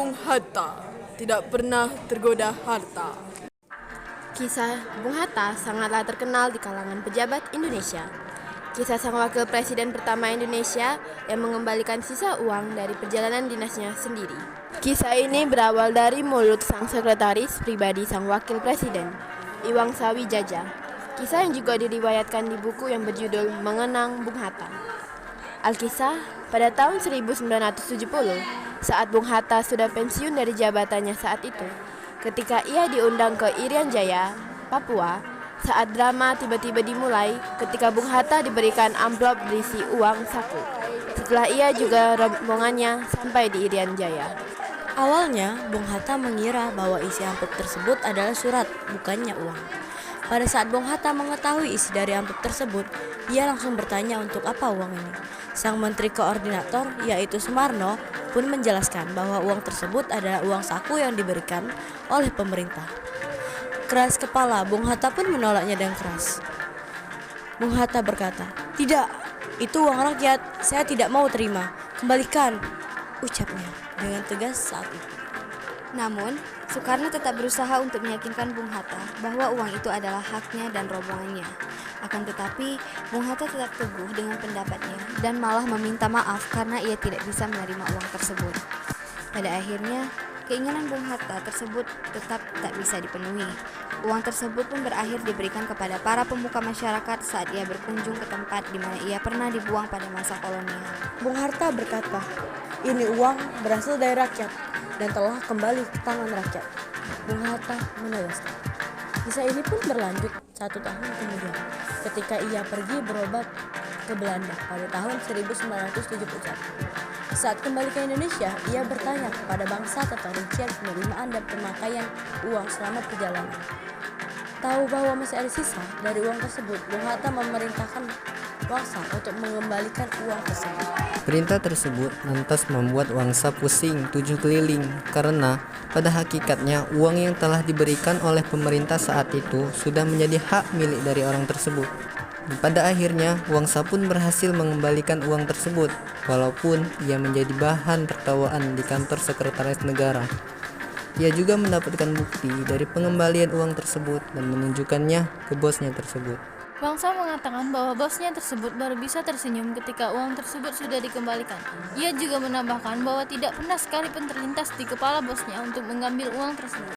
Bung Hatta tidak pernah tergoda harta. Kisah Bung Hatta sangatlah terkenal di kalangan pejabat Indonesia. Kisah sang wakil presiden pertama Indonesia yang mengembalikan sisa uang dari perjalanan dinasnya sendiri. Kisah ini berawal dari mulut sang sekretaris pribadi sang wakil presiden, Iwang Sawijaya. Kisah yang juga diriwayatkan di buku yang berjudul Mengenang Bung Hatta. Alkisah, pada tahun 1970, saat Bung Hatta sudah pensiun dari jabatannya saat itu, ketika ia diundang ke Irian Jaya, Papua, saat drama tiba-tiba dimulai ketika Bung Hatta diberikan amplop berisi uang saku. Setelah ia juga rombongannya sampai di Irian Jaya. Awalnya, Bung Hatta mengira bahwa isi amplop tersebut adalah surat, bukannya uang. Pada saat Bung Hatta mengetahui isi dari amplop tersebut, ia langsung bertanya untuk apa uang ini. Sang Menteri Koordinator, yaitu Sumarno, pun menjelaskan bahwa uang tersebut adalah uang saku yang diberikan oleh pemerintah. Keras kepala, Bung Hatta pun menolaknya dengan keras. Bung Hatta berkata, "Tidak, itu uang rakyat, saya tidak mau terima. Kembalikan," ucapnya dengan tegas saat itu. Namun, Soekarno tetap berusaha untuk meyakinkan Bung Hatta bahwa uang itu adalah haknya dan rombongannya. Akan tetapi, Bung Hatta tetap teguh dengan pendapatnya dan malah meminta maaf karena ia tidak bisa menerima uang tersebut. Pada akhirnya, keinginan Bung Hatta tersebut tetap tak bisa dipenuhi. Uang tersebut pun berakhir diberikan kepada para pemuka masyarakat saat ia berkunjung ke tempat di mana ia pernah dibuang pada masa kolonial. Bung Hatta berkata, "Ini uang berasal dari rakyat dan telah kembali ke tangan rakyat." Bung Hatta menegaskan. Kisah ini pun berlanjut 1 tahun kemudian ketika ia pergi berobat ke Belanda pada tahun 1971. Saat kembali ke Indonesia, ia bertanya kepada bangsa tentang rincian penerimaan dan pemakaian uang selama perjalanan. Tahu bahwa masih ada sisa dari uang tersebut, Bung Hatta memerintahkan Wangsa untuk mengembalikan uang tersebut. Perintah tersebut lantas membuat Wangsa pusing 7 keliling karena pada hakikatnya uang yang telah diberikan oleh pemerintah saat itu sudah menjadi hak milik dari orang tersebut. Pada akhirnya Wangsa pun berhasil mengembalikan uang tersebut walaupun ia menjadi bahan tertawaan di kantor sekretaris negara. Ia juga mendapatkan bukti dari pengembalian uang tersebut dan menunjukkannya ke bosnya tersebut. Wangsa mengatakan bahwa bosnya tersebut baru bisa tersenyum ketika uang tersebut sudah dikembalikan. Ia juga menambahkan bahwa tidak pernah sekalipun terlintas di kepala bosnya untuk mengambil uang tersebut.